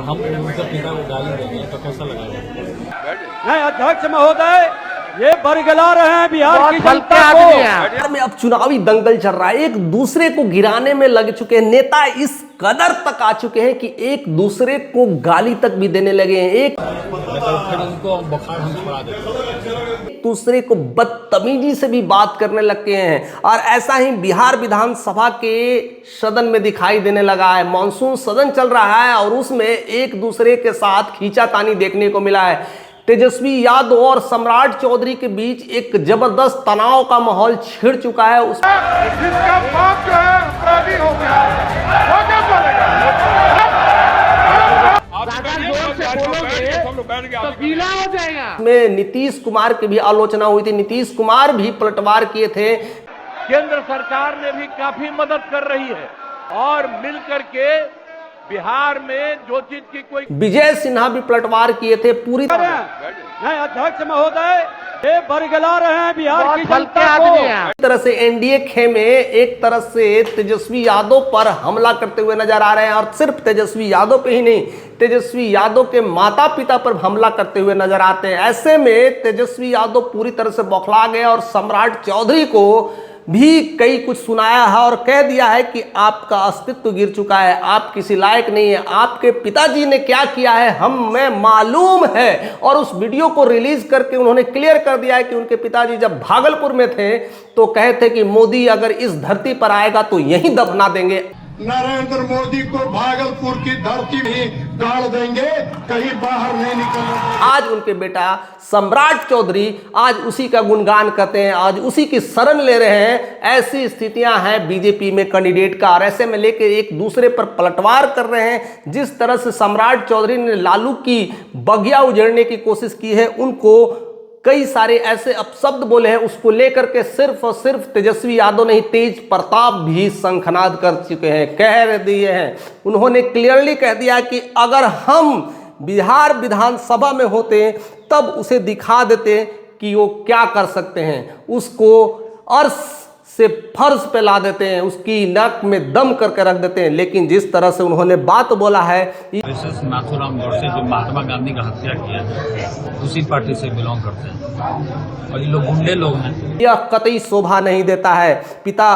हम उनके पिता को गाली देंगे तो कैसा लगेगा? नहीं अध्यक्ष महोदय, ये बरगला रहे हैं बिहार की जनता को। बिहार में अब चुनावी दंगल चल रहा है, एक दूसरे को गिराने में लग चुके हैं। नेता इस कदर तक आ चुके हैं कि एक दूसरे को गाली तक भी देने लगे हैं। एक फिर उनको बुखार हम छुड़ा देते हैं। दूसरे को बदतमीजी से भी बात करने लगे हैं। और ऐसा ही बिहार विधानसभा के सदन में दिखाई देने लगा है। मानसून सदन चल रहा है और उसमें एक दूसरे के साथ खींचातानी देखने को मिला है। तेजस्वी यादव और सम्राट चौधरी के बीच एक जबरदस्त तनाव का माहौल छिड़ चुका है। जिसका बाप जो है अपराधी हो गया, वो क्या बोलेगा? तो गीला हो जाएगा। में नीतीश कुमार की भी आलोचना हुई थी। नीतीश कुमार भी पलटवार किए थे। केंद्र सरकार ने भी काफी मदद कर रही है और मिलकर के बिहार में जो चीज की कोई विजय सिन्हा भी पलटवार किए थे पूरी तरह। नहीं अध्यक्ष महोदय, ये बरगला रहे हैं बिहार की जनता को। एक तरह से एनडीए खेमे एक तरह से तेजस्वी यादव पर हमला करते हुए नजर आ रहे हैं। और सिर्फ तेजस्वी यादव पे ही नहीं, तेजस्वी यादव के माता पिता पर हमला करते हुए नजर आते हैं। ऐसे में तेजस्वी यादव पूरी तरह से बौखला गए और सम्राट चौधरी को भी कई कुछ सुनाया है और कह दिया है कि आपका अस्तित्व गिर चुका है, आप किसी लायक नहीं है, आपके पिताजी ने क्या किया है हमें मालूम है। और उस वीडियो को रिलीज करके उन्होंने क्लियर कर दिया है कि उनके पिताजी जब भागलपुर में थे तो कहे थे कि मोदी अगर इस धरती पर आएगा तो यहीं दफना देंगे। नरेंद्र मोदी को भागलपुर की धरती में गाड़ देंगे, कहीं बाहर नहीं निकलना। आज उनके बेटा सम्राट चौधरी आज उसी का गुणगान करते हैं, आज उसी की शरण ले रहे हैं। ऐसी स्थितियां हैं बीजेपी में कैंडिडेट का। और ऐसे में लेकर एक दूसरे पर पलटवार कर रहे हैं। जिस तरह से सम्राट चौधरी ने लालू की बगिया उजड़ने की कोशिश की है, उनको कई सारे ऐसे अपशब्द बोले हैं, उसको लेकर के सिर्फ और सिर्फ तेजस्वी यादव नहीं, तेज प्रताप भी शंखनाद कर चुके हैं, कह दिए हैं। उन्होंने क्लियरली कह दिया कि अगर हम बिहार विधानसभा में होते तब उसे दिखा देते कि वो क्या कर सकते हैं, उसको अर्श से फर्श पे ला देते हैं, उसकी नाक में दम करके रख देते हैं। लेकिन जिस तरह से उन्होंने बात बोला है, मिसेस नाथूराम गोडसे जो महात्मा गांधी का हत्या किया है उसी पार्टी से बिलोंग करते हैं और ये लोग गुंडे लोग हैं। यह कतई शोभा नहीं देता है। पिता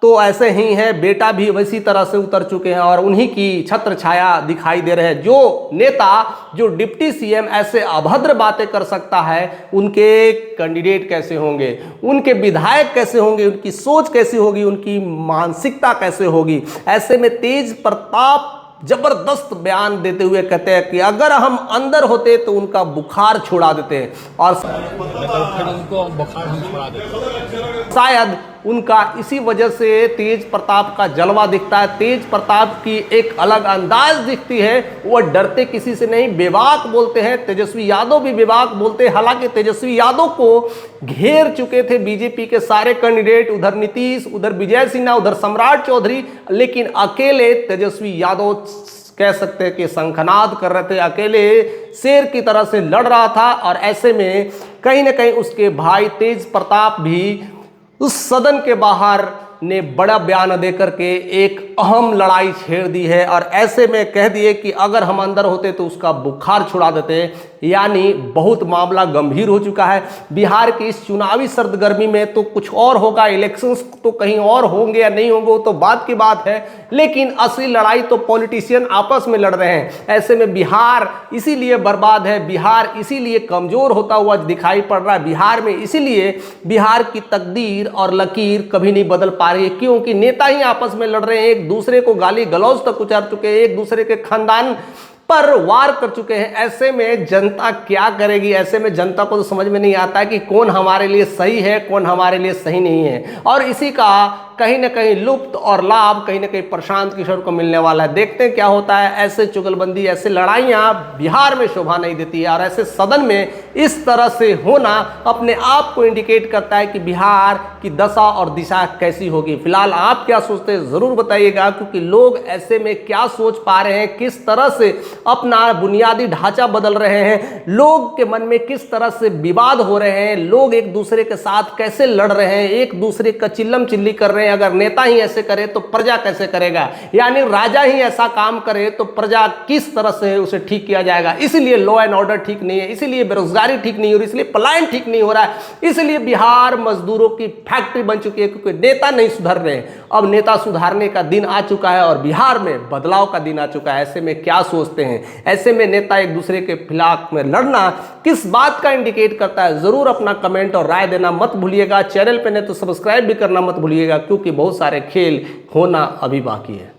तो ऐसे ही हैं, बेटा भी वैसी तरह से उतर चुके हैं और उन्हीं की छत्र छाया दिखाई दे रहे हैं। जो नेता, जो डिप्टी सीएम ऐसे अभद्र बातें कर सकता है, उनके कैंडिडेट कैसे होंगे, उनके विधायक कैसे होंगे, उनकी सोच कैसी होगी, उनकी मानसिकता कैसे होगी। ऐसे में तेज प्रताप जबरदस्त बयान देते हुए कहते हैं कि अगर हम अंदर होते तो उनका बुखार छुड़ा देते हैं। और फिर उनको बुखार हम छुड़ा देते हैं। शायद उनका इसी वजह से तेज प्रताप का जलवा दिखता है। तेज प्रताप की एक अलग अंदाज दिखती है। वो डरते किसी से नहीं, बेबाक बोलते हैं। तेजस्वी यादव भी बेबाक बोलते हैं। हालांकि तेजस्वी यादव को घेर चुके थे बीजेपी के सारे कैंडिडेट, उधर नीतीश, उधर विजय सिन्हा, उधर सम्राट चौधरी, लेकिन अकेले तेजस्वी यादव कह सकते हैं कि शंखनाद कर रहे थे, अकेले शेर की तरह से लड़ रहा था। और ऐसे में कहीं ना कहीं उसके भाई तेज प्रताप भी उस सदन के बाहर ने बड़ा बयान देकर के एक अहम लड़ाई छेड़ दी है। और ऐसे में कह दिए कि अगर हम अंदर होते तो उसका बुखार छुड़ा देते। यानी बहुत मामला गंभीर हो चुका है। बिहार की इस चुनावी सर्दगर्मी में तो कुछ और होगा, इलेक्शंस तो कहीं और होंगे या नहीं होंगे वो तो बात की बात है, लेकिन असली लड़ाई तो पॉलिटिशियन आपस में लड़ रहे हैं। ऐसे में बिहार इसीलिए बर्बाद है, बिहार इसीलिए कमजोर होता हुआ दिखाई पड़ रहा है। बिहार में इसीलिए बिहार की तकदीर और लकीर कभी नहीं बदल पा रही है, क्योंकि नेता ही आपस में लड़ रहे हैं, एक दूसरे को गाली गलौज तक उचार चुके हैं, एक दूसरे के खानदान पर वार कर चुके हैं। ऐसे में जनता क्या करेगी? ऐसे में जनता को तो समझ में नहीं आता है कि कौन हमारे लिए सही है, कौन हमारे लिए सही नहीं है। और इसी का कहीं ना कहीं लुप्त और लाभ कहीं ना कहीं प्रशांत किशोर को मिलने वाला है। देखते हैं क्या होता है। ऐसे चुगलबंदी, ऐसे लड़ाइयाँ बिहार में शोभा नहीं देती है। और ऐसे सदन में इस तरह से होना अपने आप को इंडिकेट करता है कि बिहार की दशा और दिशा कैसी होगी। फिलहाल आप क्या सोचते हैं ज़रूर बताइएगा, क्योंकि लोग ऐसे में क्या सोच पा रहे हैं, किस तरह से अपना बुनियादी ढांचा बदल रहे हैं, लोग के मन में किस तरह से विवाद हो रहे हैं, लोग एक दूसरे के साथ कैसे लड़ रहे हैं, एक दूसरे का चिल्लम चिल्ली कर रहे हैं, अगर नेता ही ऐसे करे तो प्रजा कैसे करेगा, यानी राजा ही ऐसा काम करे तो प्रजा किस तरह से उसे ठीक किया जाएगा। इसीलिए लॉ एंड ऑर्डर ठीक नहीं है, इसीलिए बेरोजगारी ठीक नहीं हो रही, इसलिए पलायन ठीक नहीं हो रहा है, इसलिए बिहार मजदूरों की फैक्ट्री बन चुकी है, क्योंकि नेता नहीं सुधर रहे हैं। अब नेता सुधारने का दिन आ चुका है और बिहार में बदलाव का दिन आ चुका है। ऐसे में क्या सोचते हैं, ऐसे में नेता एक दूसरे के खिलाफ में लड़ना किस बात का इंडिकेट करता है, जरूर अपना कमेंट और राय देना मत भूलिएगा। चैनल पे नहीं तो सब्सक्राइब भी करना मत भूलिएगा, क्योंकि बहुत सारे खेल होना अभी बाकी है।